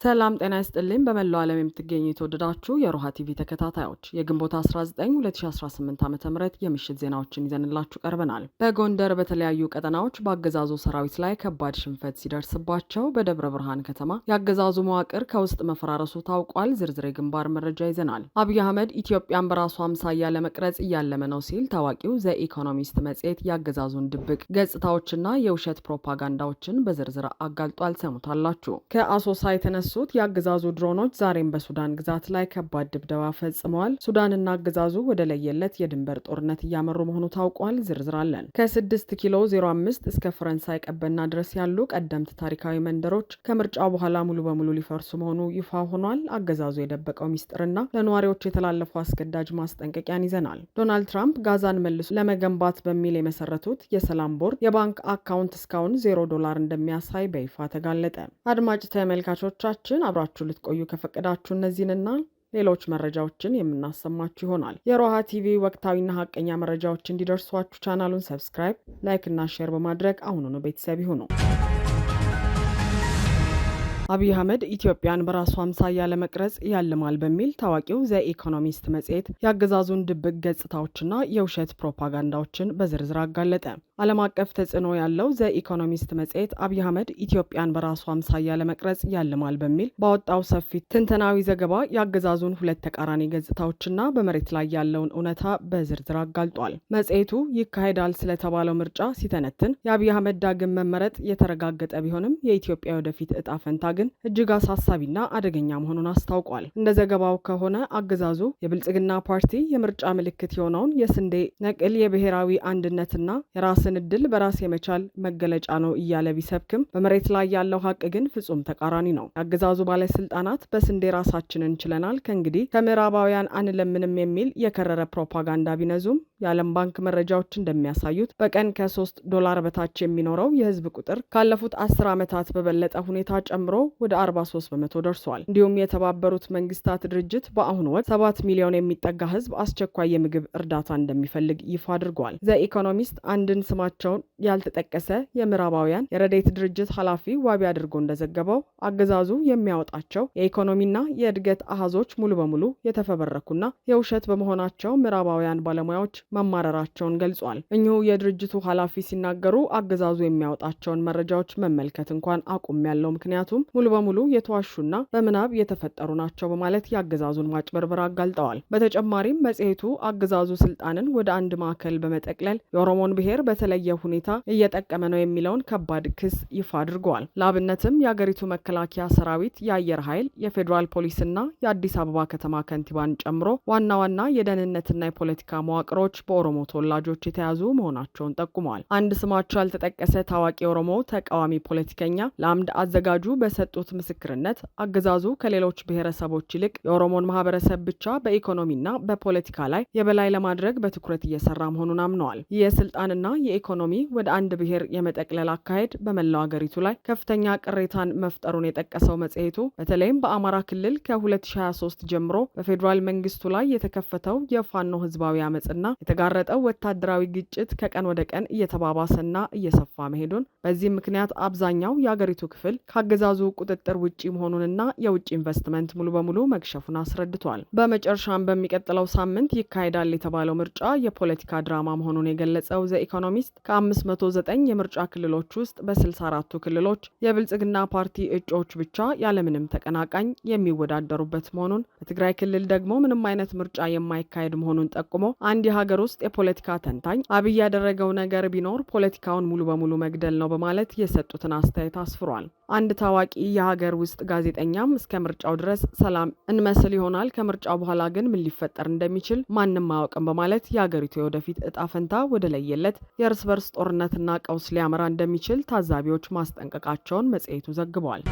ሰላም ጤና ይስጥልኝ በመላው ዓለም የምትገኙ የተወደዳችሁ የሮሃ ቲቪ ተከታታዮች የግንቦት 19 2018 ዓ.ም የምሽት ዜናዎችን ይዘንላችሁ ቀርበናል። በጎንደር በተለያዩ ቀጠናዎች በአገዛዙ ሰራዊት ላይ ከባድ ሽንፈት ሲደርስባቸው በደብረ ብርሃን ከተማ የአገዛዙ መዋቅር ከውስጥ መፈራረሱ ታውቋል። ዝርዝር የግንባር መረጃ ይዘናል። አብይ አህመድ ኢትዮጵያን በራሱ አምሳያ ለመቅረጽ እያለመ ነው ሲል ታዋቂው ዘ ኢኮኖሚስት መጽሔት የአገዛዙን ድብቅ ገጽታዎችና የውሸት ፕሮፓጋንዳዎችን በዝርዝር አጋልጧል። ሰሙታላችሁ። ከአሶሳ የተነሱ የአገዛዙ ድሮኖች ዛሬም በሱዳን ግዛት ላይ ከባድ ድብደባ ፈጽመዋል። ሱዳንና አገዛዙ ወደ ለየለት የድንበር ጦርነት እያመሩ መሆኑ ታውቋል። ዝርዝር አለን። ከ6 ኪሎ 05 እስከ ፈረንሳይ ቀበና ድረስ ያሉ ቀደምት ታሪካዊ መንደሮች ከምርጫው በኋላ ሙሉ በሙሉ ሊፈርሱ መሆኑ ይፋ ሆኗል። አገዛዙ የደበቀው ሚስጥርና ለነዋሪዎች የተላለፉ አስገዳጅ ማስጠንቀቂያን ይዘናል። ዶናልድ ትራምፕ ጋዛን መልሶ ለመገንባት በሚል የመሰረቱት የሰላም ቦርድ የባንክ አካውንት እስካሁን $0 እንደሚያሳይ በይፋ ተጋለጠ። አድማጭ ተመልካቾቻችን አብራችሁ ልትቆዩ ከፈቀዳችሁ እነዚህንና ሌሎች መረጃዎችን የምናሰማችሁ ይሆናል። የሮሃ ቲቪ ወቅታዊና ሀቀኛ መረጃዎች እንዲደርሷችሁ ቻናሉን ሰብስክራይብ፣ ላይክ እና ሼር በማድረግ አሁኑኑ ቤተሰብ ይሁኑ። አብይ አህመድ ኢትዮጵያን በራሱ አምሳያ ለመቅረጽ ያልማል በሚል ታዋቂው ዘ ኢኮኖሚስት መጽሔት የአገዛዙን ድብቅ ገጽታዎችና የውሸት ፕሮፓጋንዳዎችን በዝርዝር አጋለጠ። ዓለም አቀፍ ተጽዕኖ ያለው ዘ ኢኮኖሚስት መጽሔት አብይ አህመድ ኢትዮጵያን በራሱ አምሳያ ለመቅረጽ ያልማል በሚል ባወጣው ሰፊ ትንተናዊ ዘገባ የአገዛዙን ሁለት ተቃራኒ ገጽታዎችና በመሬት ላይ ያለውን እውነታ በዝርዝር አጋልጧል። መጽሔቱ ይካሄዳል ስለተባለው ምርጫ ሲተነትን የአብይ አህመድ ዳግም መመረጥ የተረጋገጠ ቢሆንም የኢትዮጵያ ወደፊት እጣ ፈንታ ግን እጅግ አሳሳቢና አደገኛ መሆኑን አስታውቋል። እንደ ዘገባው ከሆነ አገዛዙ የብልጽግና ፓርቲ የምርጫ ምልክት የሆነውን የስንዴ ነቅል የብሔራዊ አንድነትና የራስን እድል በራስ የመቻል መገለጫ ነው እያለ ቢሰብክም በመሬት ላይ ያለው ሀቅ ግን ፍጹም ተቃራኒ ነው። የአገዛዙ ባለስልጣናት በስንዴ ራሳችንን እንችለናል፣ ከእንግዲህ ከምዕራባውያን አንለምንም የሚል የከረረ ፕሮፓጋንዳ ቢነዙም የዓለም ባንክ መረጃዎች እንደሚያሳዩት በቀን $3 በታች የሚኖረው የህዝብ ቁጥር ካለፉት 10 ዓመታት በበለጠ ሁኔታ ጨምሮ ወደ 43 በመቶ ደርሷል። እንዲሁም የተባበሩት መንግስታት ድርጅት በአሁኑ ወቅት 7 ሚሊዮን የሚጠጋ ህዝብ አስቸኳይ የምግብ እርዳታ እንደሚፈልግ ይፋ አድርጓል። ዘ ኢኮኖሚስት አንድን ስማቸውን ያልተጠቀሰ የምዕራባውያን የረድኤት ድርጅት ኃላፊ ዋቢ አድርጎ እንደዘገበው አገዛዙ የሚያወጣቸው የኢኮኖሚና የእድገት አሃዞች ሙሉ በሙሉ የተፈበረኩና የውሸት በመሆናቸው ምዕራባውያን ባለሙያዎች መማረራቸውን ገልጿል። እኚሁ የድርጅቱ ኃላፊ ሲናገሩ አገዛዙ የሚያወጣቸውን መረጃዎች መመልከት እንኳን አቁም ያለው ምክንያቱም ሙሉ በሙሉ የተዋሹና በምናብ የተፈጠሩ ናቸው በማለት የአገዛዙን ማጭበርበር አጋልጠዋል። በተጨማሪም መጽሔቱ አገዛዙ ስልጣንን ወደ አንድ ማዕከል በመጠቅለል የኦሮሞን ብሔር በተለየ ሁኔታ እየጠቀመ ነው የሚለውን ከባድ ክስ ይፋ አድርገዋል። ለአብነትም የአገሪቱ መከላከያ ሰራዊት፣ የአየር ኃይል፣ የፌዴራል ፖሊስና የአዲስ አበባ ከተማ ከንቲባን ጨምሮ ዋና ዋና የደህንነትና የፖለቲካ መዋቅሮች በኦሮሞ ተወላጆች የተያዙ መሆናቸውን ጠቁመዋል። አንድ ስማቸው ያልተጠቀሰ ታዋቂ የኦሮሞ ተቃዋሚ ፖለቲከኛ ለአምድ አዘጋጁ በሰጡት ምስክርነት አገዛዙ ከሌሎች ብሔረሰቦች ይልቅ የኦሮሞን ማህበረሰብ ብቻ በኢኮኖሚና በፖለቲካ ላይ የበላይ ለማድረግ በትኩረት እየሰራ መሆኑን አምነዋል። ይህ የስልጣንና የኢኮኖሚ ወደ አንድ ብሔር የመጠቅለል አካሄድ በመላው አገሪቱ ላይ ከፍተኛ ቅሬታን መፍጠሩን የጠቀሰው መጽሔቱ በተለይም በአማራ ክልል ከ2023 ጀምሮ በፌዴራል መንግስቱ ላይ የተከፈተው የፋኖ ህዝባዊ አመፅና የተጋረጠው ወታደራዊ ግጭት ከቀን ወደ ቀን እየተባባሰና እየሰፋ መሄዱን፣ በዚህም ምክንያት አብዛኛው የአገሪቱ ክፍል ከአገዛዙ ቁጥጥር ውጪ መሆኑንና የውጭ ኢንቨስትመንት ሙሉ በሙሉ መክሸፉን አስረድቷል። በመጨረሻም በሚቀጥለው ሳምንት ይካሄዳል የተባለው ምርጫ የፖለቲካ ድራማ መሆኑን የገለጸው ዘ ኢኮኖሚስት ከ509 የምርጫ ክልሎች ውስጥ በ64ቱ ክልሎች የብልጽግና ፓርቲ እጩዎች ብቻ ያለምንም ተቀናቃኝ የሚወዳደሩበት መሆኑን፣ በትግራይ ክልል ደግሞ ምንም አይነት ምርጫ የማይካሄድ መሆኑን ጠቁሞ አንድ የሀገር ውስጥ የፖለቲካ ተንታኝ አብይ ያደረገው ነገር ቢኖር ፖለቲካውን ሙሉ በሙሉ መግደል ነው በማለት የሰጡትን አስተያየት አስፍሯል። አንድ ታዋቂ የሀገር ውስጥ ጋዜጠኛም እስከ ምርጫው ድረስ ሰላም እንመስል ይሆናል፣ ከምርጫው በኋላ ግን ምን ሊፈጠር እንደሚችል ማንም አያውቅም በማለት የሀገሪቱ የወደፊት እጣ ፈንታ ወደ ለየለት የእርስ በርስ ጦርነትና ቀውስ ሊያመራ እንደሚችል ታዛቢዎች ማስጠንቀቃቸውን መጽሔቱ ዘግቧል።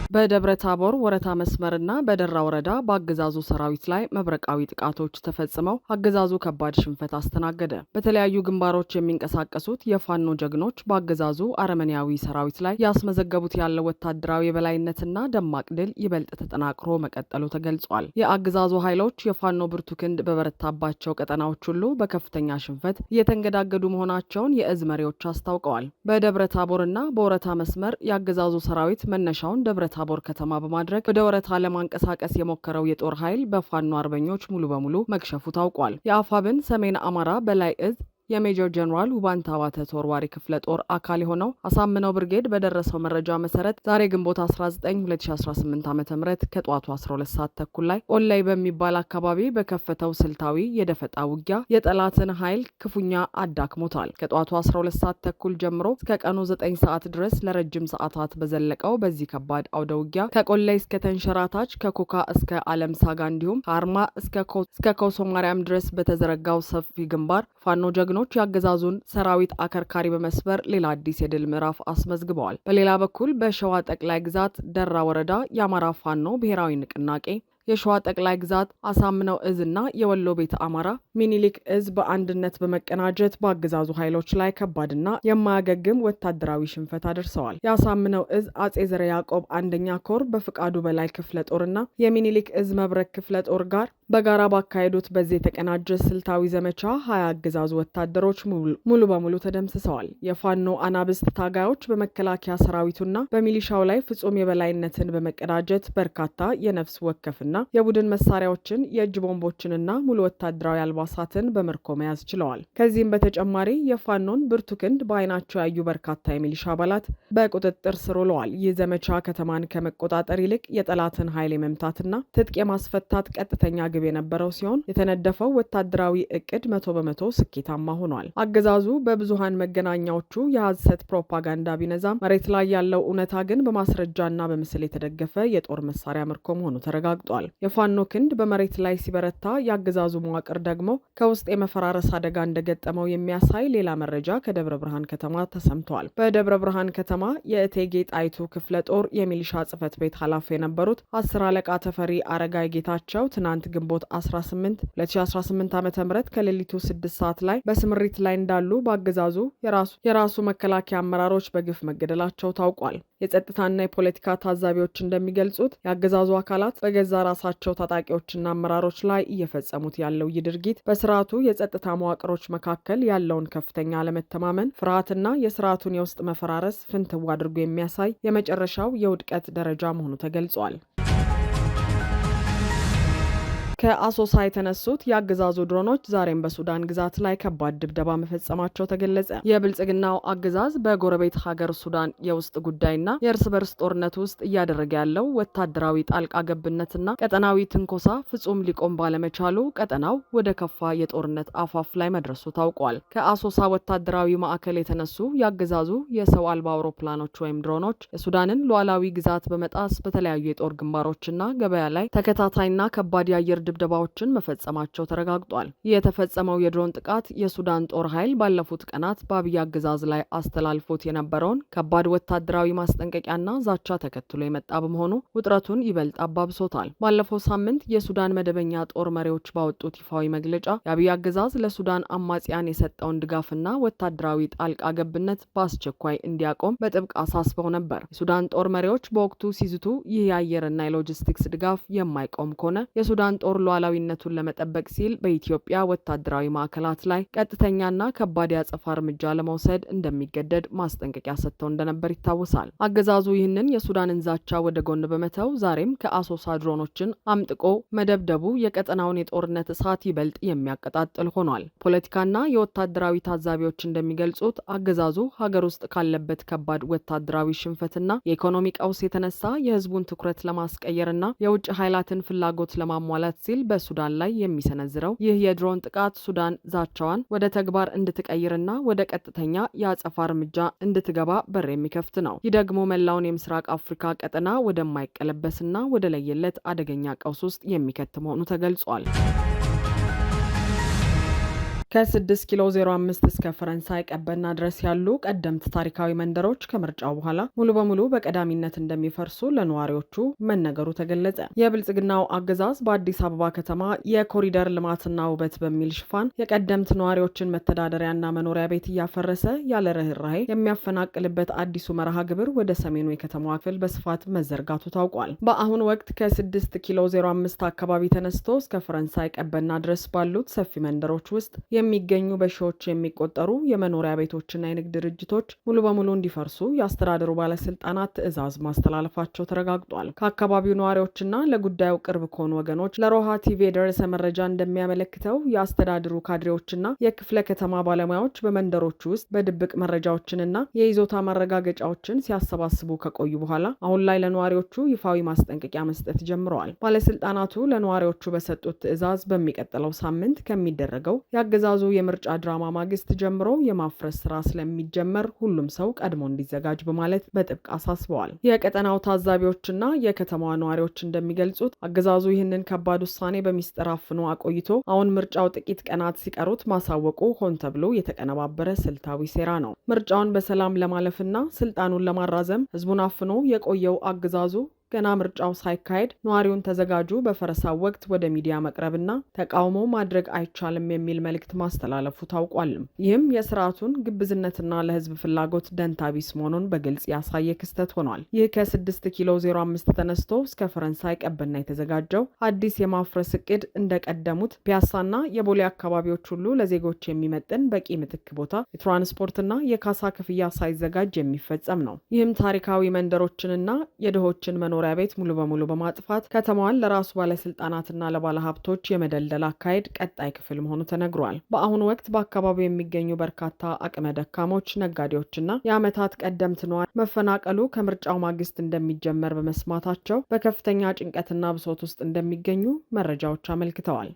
በደብረ ታቦር ወረታ መስመርና በደራ ወረዳ በአገዛዙ ሰራዊት ላይ መብረቃዊ ጥቃቶች ተፈጽመው አገዛዙ ከባድ ሽንፈት አስተናገደ። በተለያዩ ግንባሮች የሚንቀሳቀሱት የፋኖ ጀግኖች በአገዛዙ አረመኔያዊ ሰራዊት ላይ ያስመዘገቡት ያለው ወታደራዊ የበላይነትና ደማቅ ድል ይበልጥ ተጠናክሮ መቀጠሉ ተገልጿል። የአገዛዙ ኃይሎች የፋኖ ብርቱ ክንድ በበረታባቸው ቀጠናዎች ሁሉ በከፍተኛ ሽንፈት እየተንገዳገዱ መሆናቸውን የእዝ መሪዎች አስታውቀዋል። በደብረ ታቦርና በወረታ መስመር የአገዛዙ ሰራዊት መነሻውን ደብረ ታቦር ከተማ በማድረግ ወደ ወረታ ለማንቀሳቀስ የሞከረው የጦር ኃይል በፋኖ አርበኞች ሙሉ በሙሉ መክሸፉ ታውቋል። የአፋብን ሰሜን አማራ በላይ እዝ የሜጀር ጀነራል ውባንታ ባተ ተወርዋሪ ክፍለ ጦር አካል የሆነው አሳምነው ብርጌድ በደረሰው መረጃ መሰረት ዛሬ ግንቦት 19 2018 ዓ.ም ከጧቱ 12 ሰዓት ተኩል ላይ ኦላይ በሚባል አካባቢ በከፈተው ስልታዊ የደፈጣ ውጊያ የጠላትን ኃይል ክፉኛ አዳክሞታል። ከጧቱ 12 ሰዓት ተኩል ጀምሮ እስከ ቀኑ 9 ሰዓት ድረስ ለረጅም ሰዓታት በዘለቀው በዚህ ከባድ አውደ ውጊያ ከቆላይ እስከ ተንሸራታች ከኮካ እስከ አለም ሳጋ እንዲሁም ከአርማ እስከ ኮሶ ማርያም ድረስ በተዘረጋው ሰፊ ግንባር ፋኖ ጀግኖች የአገዛዙን ሰራዊት አከርካሪ በመስበር ሌላ አዲስ የድል ምዕራፍ አስመዝግበዋል። በሌላ በኩል በሸዋ ጠቅላይ ግዛት ደራ ወረዳ የአማራ ፋኖ ብሔራዊ ንቅናቄ የሸዋ ጠቅላይ ግዛት አሳምነው እዝና የወሎ ቤተ አማራ ሚኒሊክ እዝ በአንድነት በመቀናጀት በአገዛዙ ኃይሎች ላይ ከባድና የማያገግም ወታደራዊ ሽንፈት አድርሰዋል። የአሳምነው እዝ አጼ ዘረ ያዕቆብ አንደኛ ኮር በፍቃዱ በላይ ክፍለ ጦርና የሚኒሊክ እዝ መብረክ ክፍለ ጦር ጋር በጋራ ባካሄዱት በዚህ የተቀናጀ ስልታዊ ዘመቻ 20 አገዛዙ ወታደሮች ሙሉ በሙሉ ተደምስሰዋል። የፋኖ አናብስት ታጋዮች በመከላከያ ሰራዊቱና በሚሊሻው ላይ ፍጹም የበላይነትን በመቀዳጀት በርካታ የነፍስ ወከፍና የቡድን መሳሪያዎችን የእጅ ቦምቦችንና ሙሉ ወታደራዊ አልባሳትን በምርኮ መያዝ ችለዋል። ከዚህም በተጨማሪ የፋኖን ብርቱ ክንድ በአይናቸው ያዩ በርካታ የሚሊሻ አባላት በቁጥጥር ስር ውለዋል። ይህ ዘመቻ ከተማን ከመቆጣጠር ይልቅ የጠላትን ኃይል የመምታትና ትጥቅ የማስፈታት ቀጥተኛ ግብ የነበረው ሲሆን የተነደፈው ወታደራዊ እቅድ 100% ስኬታማ ሆኗል። አገዛዙ በብዙሃን መገናኛዎቹ የሐሰት ፕሮፓጋንዳ ቢነዛም መሬት ላይ ያለው እውነታ ግን በማስረጃና በምስል የተደገፈ የጦር መሳሪያ ምርኮ መሆኑ ተረጋግጧል። የፋኖ ክንድ በመሬት ላይ ሲበረታ የአገዛዙ መዋቅር ደግሞ ከውስጥ የመፈራረስ አደጋ እንደገጠመው የሚያሳይ ሌላ መረጃ ከደብረ ብርሃን ከተማ ተሰምቷል። በደብረ ብርሃን ከተማ የእቴጌ ጣይቱ ክፍለ ጦር የሚሊሻ ጽሕፈት ቤት ኃላፊ የነበሩት 10 አለቃ ተፈሪ አረጋይ ጌታቸው ትናንት ግንቦት 18 2018 ዓ.ም ከሌሊቱ 6 ሰዓት ላይ በስምሪት ላይ እንዳሉ በአገዛዙ የራሱ መከላከያ አመራሮች በግፍ መገደላቸው ታውቋል። የጸጥታና የፖለቲካ ታዛቢዎች እንደሚገልጹት የአገዛዙ አካላት በገዛ ራሳቸው ታጣቂዎችና አመራሮች ላይ እየፈጸሙት ያለው ይህ ድርጊት በስርዓቱ የጸጥታ መዋቅሮች መካከል ያለውን ከፍተኛ አለመተማመን፣ ፍርሃትና የስርዓቱን የውስጥ መፈራረስ ፍንትው አድርጎ የሚያሳይ የመጨረሻው የውድቀት ደረጃ መሆኑ ተገልጿል። ከአሶሳ የተነሱት የአገዛዙ ድሮኖች ዛሬም በሱዳን ግዛት ላይ ከባድ ድብደባ መፈጸማቸው ተገለጸ። የብልጽግናው አገዛዝ በጎረቤት ሀገር ሱዳን የውስጥ ጉዳይና የእርስ በርስ ጦርነት ውስጥ እያደረገ ያለው ወታደራዊ ጣልቃ ገብነትና ቀጠናዊ ትንኮሳ ፍጹም ሊቆም ባለመቻሉ ቀጠናው ወደ ከፋ የጦርነት አፋፍ ላይ መድረሱ ታውቋል። ከአሶሳ ወታደራዊ ማዕከል የተነሱ የአገዛዙ የሰው አልባ አውሮፕላኖች ወይም ድሮኖች የሱዳንን ሉዓላዊ ግዛት በመጣስ በተለያዩ የጦር ግንባሮችና ገበያ ላይ ተከታታይና ከባድ የአየር ድብደባዎችን መፈጸማቸው ተረጋግጧል። ይህ የተፈጸመው የድሮን ጥቃት የሱዳን ጦር ኃይል ባለፉት ቀናት በአብይ አገዛዝ ላይ አስተላልፎት የነበረውን ከባድ ወታደራዊ ማስጠንቀቂያና ዛቻ ተከትሎ የመጣ በመሆኑ ውጥረቱን ይበልጥ አባብሶታል። ባለፈው ሳምንት የሱዳን መደበኛ ጦር መሪዎች ባወጡት ይፋዊ መግለጫ የአብይ አገዛዝ ለሱዳን አማጽያን የሰጠውን ድጋፍና ወታደራዊ ጣልቃ ገብነት በአስቸኳይ እንዲያቆም በጥብቅ አሳስበው ነበር። የሱዳን ጦር መሪዎች በወቅቱ ሲዝቱ ይህ የአየርና የሎጂስቲክስ ድጋፍ የማይቆም ከሆነ የሱዳን ጦር ሉዓላዊነቱን ለመጠበቅ ሲል በኢትዮጵያ ወታደራዊ ማዕከላት ላይ ቀጥተኛና ከባድ የአጸፋ እርምጃ ለመውሰድ እንደሚገደድ ማስጠንቀቂያ ሰጥተው እንደነበር ይታወሳል። አገዛዙ ይህንን የሱዳንን ዛቻ ወደ ጎን በመተው ዛሬም ከአሶሳ ድሮኖችን አምጥቆ መደብደቡ የቀጠናውን የጦርነት እሳት ይበልጥ የሚያቀጣጥል ሆኗል። ፖለቲካና የወታደራዊ ታዛቢዎች እንደሚገልጹት አገዛዙ ሀገር ውስጥ ካለበት ከባድ ወታደራዊ ሽንፈትና የኢኮኖሚ ቀውስ የተነሳ የሕዝቡን ትኩረት ለማስቀየርና የውጭ ኃይላትን ፍላጎት ለማሟላት ሲል በሱዳን ላይ የሚሰነዝረው ይህ የድሮን ጥቃት ሱዳን ዛቻዋን ወደ ተግባር እንድትቀይርና ወደ ቀጥተኛ የአጸፋ እርምጃ እንድትገባ በር የሚከፍት ነው። ይህ ደግሞ መላውን የምስራቅ አፍሪካ ቀጠና ወደማይቀለበስና ወደ ለየለት አደገኛ ቀውስ ውስጥ የሚከት መሆኑ ተገልጿል። ከ6 ኪሎ 05 እስከ ፈረንሳይ ቀበና ድረስ ያሉ ቀደምት ታሪካዊ መንደሮች ከምርጫው በኋላ ሙሉ በሙሉ በቀዳሚነት እንደሚፈርሱ ለነዋሪዎቹ መነገሩ ተገለጸ። የብልጽግናው አገዛዝ በአዲስ አበባ ከተማ የኮሪደር ልማትና ውበት በሚል ሽፋን የቀደምት ነዋሪዎችን መተዳደሪያና መኖሪያ ቤት እያፈረሰ ያለ ርህራሄ የሚያፈናቅልበት አዲሱ መርሃ ግብር ወደ ሰሜኑ የከተማዋ ክፍል በስፋት መዘርጋቱ ታውቋል። በአሁኑ ወቅት ከ6 ኪሎ 05 አካባቢ ተነስቶ እስከ ፈረንሳይ ቀበና ድረስ ባሉት ሰፊ መንደሮች ውስጥ የሚገኙ በሺዎች የሚቆጠሩ የመኖሪያ ቤቶችና የንግድ ድርጅቶች ሙሉ በሙሉ እንዲፈርሱ የአስተዳደሩ ባለስልጣናት ትዕዛዝ ማስተላለፋቸው ተረጋግጧል። ከአካባቢው ነዋሪዎችና ለጉዳዩ ቅርብ ከሆኑ ወገኖች ለሮሃ ቲቪ የደረሰ መረጃ እንደሚያመለክተው የአስተዳደሩ ካድሬዎችና የክፍለ ከተማ ባለሙያዎች በመንደሮቹ ውስጥ በድብቅ መረጃዎችንና የይዞታ ማረጋገጫዎችን ሲያሰባስቡ ከቆዩ በኋላ አሁን ላይ ለነዋሪዎቹ ይፋዊ ማስጠንቀቂያ መስጠት ጀምረዋል። ባለስልጣናቱ ለነዋሪዎቹ በሰጡት ትዕዛዝ በሚቀጥለው ሳምንት ከሚደረገው የአገዛዙ የምርጫ ድራማ ማግስት ጀምሮ የማፍረስ ስራ ስለሚጀመር ሁሉም ሰው ቀድሞ እንዲዘጋጅ በማለት በጥብቅ አሳስበዋል። የቀጠናው ታዛቢዎችና የከተማዋ ነዋሪዎች እንደሚገልጹት አገዛዙ ይህንን ከባድ ውሳኔ በሚስጥር አፍኖ አቆይቶ አሁን ምርጫው ጥቂት ቀናት ሲቀሩት ማሳወቁ ሆን ተብሎ የተቀነባበረ ስልታዊ ሴራ ነው። ምርጫውን በሰላም ለማለፍና ስልጣኑን ለማራዘም ህዝቡን አፍኖ የቆየው አገዛዙ ገና ምርጫው ሳይካሄድ ነዋሪውን ተዘጋጁ፣ በፈረሳው ወቅት ወደ ሚዲያ መቅረብና ተቃውሞ ማድረግ አይቻልም የሚል መልእክት ማስተላለፉ ታውቋል። ይህም የስርዓቱን ግብዝነትና ለህዝብ ፍላጎት ደንታቢስ መሆኑን በግልጽ ያሳየ ክስተት ሆኗል። ይህ ከ6 ኪሎ 05 ተነስቶ እስከ ፈረንሳይ ቀበና የተዘጋጀው አዲስ የማፍረስ እቅድ እንደቀደሙት ፒያሳና የቦሌ አካባቢዎች ሁሉ ለዜጎች የሚመጥን በቂ ምትክ ቦታ፣ የትራንስፖርትና የካሳ ክፍያ ሳይዘጋጅ የሚፈጸም ነው። ይህም ታሪካዊ መንደሮችንና የድሆችን መኖሪያ ቤት ሙሉ በሙሉ በማጥፋት ከተማዋን ለራሱ ባለስልጣናትና ለባለሀብቶች የመደልደል አካሄድ ቀጣይ ክፍል መሆኑ ተነግሯል። በአሁኑ ወቅት በአካባቢው የሚገኙ በርካታ አቅመ ደካሞች ነጋዴዎችና የዓመታት ቀደምት ነዋሪ መፈናቀሉ ከምርጫው ማግስት እንደሚጀመር በመስማታቸው በከፍተኛ ጭንቀትና ብሶት ውስጥ እንደሚገኙ መረጃዎች አመልክተዋል።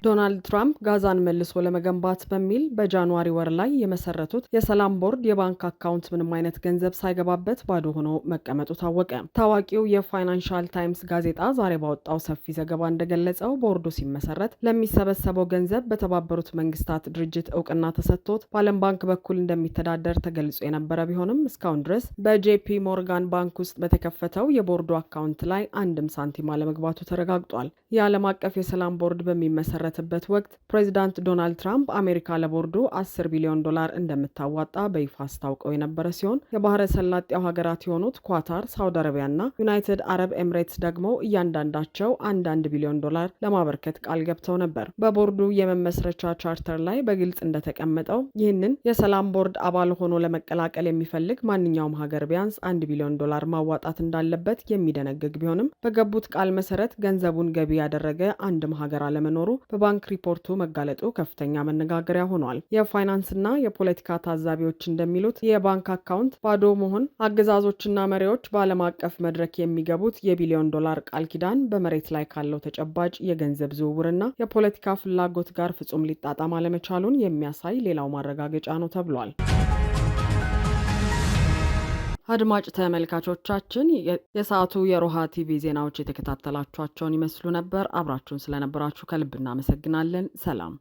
ዶናልድ ትራምፕ ጋዛን መልሶ ለመገንባት በሚል በጃንዋሪ ወር ላይ የመሰረቱት የሰላም ቦርድ የባንክ አካውንት ምንም አይነት ገንዘብ ሳይገባበት ባዶ ሆኖ መቀመጡ ታወቀ። ታዋቂው የፋይናንሻል ታይምስ ጋዜጣ ዛሬ ባወጣው ሰፊ ዘገባ እንደገለጸው ቦርዱ ሲመሰረት ለሚሰበሰበው ገንዘብ በተባበሩት መንግስታት ድርጅት እውቅና ተሰጥቶት በዓለም ባንክ በኩል እንደሚተዳደር ተገልጾ የነበረ ቢሆንም እስካሁን ድረስ በጄፒ ሞርጋን ባንክ ውስጥ በተከፈተው የቦርዱ አካውንት ላይ አንድም ሳንቲም አለመግባቱ ተረጋግጧል። የዓለም አቀፍ የሰላም ቦርድ በሚመሰረት በት ወቅት ፕሬዚዳንት ዶናልድ ትራምፕ አሜሪካ ለቦርዱ $10 ቢሊዮን እንደምታዋጣ በይፋ አስታውቀው የነበረ ሲሆን የባህረ ሰላጤው ሀገራት የሆኑት ኳታር፣ ሳውዲ አረቢያና ዩናይትድ አረብ ኤምሬትስ ደግሞ እያንዳንዳቸው $1 ቢሊዮን ለማበርከት ቃል ገብተው ነበር። በቦርዱ የመመስረቻ ቻርተር ላይ በግልጽ እንደተቀመጠው ይህንን የሰላም ቦርድ አባል ሆኖ ለመቀላቀል የሚፈልግ ማንኛውም ሀገር ቢያንስ $1 ቢሊዮን ማዋጣት እንዳለበት የሚደነግግ ቢሆንም በገቡት ቃል መሰረት ገንዘቡን ገቢ ያደረገ አንድም ሀገር አለመኖሩ ባንክ ሪፖርቱ መጋለጡ ከፍተኛ መነጋገሪያ ሆኗል። የፋይናንስና የፖለቲካ ታዛቢዎች እንደሚሉት የባንክ አካውንት ባዶ መሆን አገዛዞችና መሪዎች በዓለም አቀፍ መድረክ የሚገቡት $1 ቢሊዮን ቃል ኪዳን በመሬት ላይ ካለው ተጨባጭ የገንዘብ ዝውውርና የፖለቲካ ፍላጎት ጋር ፍጹም ሊጣጣም አለመቻሉን የሚያሳይ ሌላው ማረጋገጫ ነው ተብሏል። አድማጭ ተመልካቾቻችን የሰዓቱ የሮሃ ቲቪ ዜናዎች የተከታተላችኋቸውን ይመስሉ ነበር። አብራችሁን ስለነበራችሁ ከልብ እናመሰግናለን። ሰላም።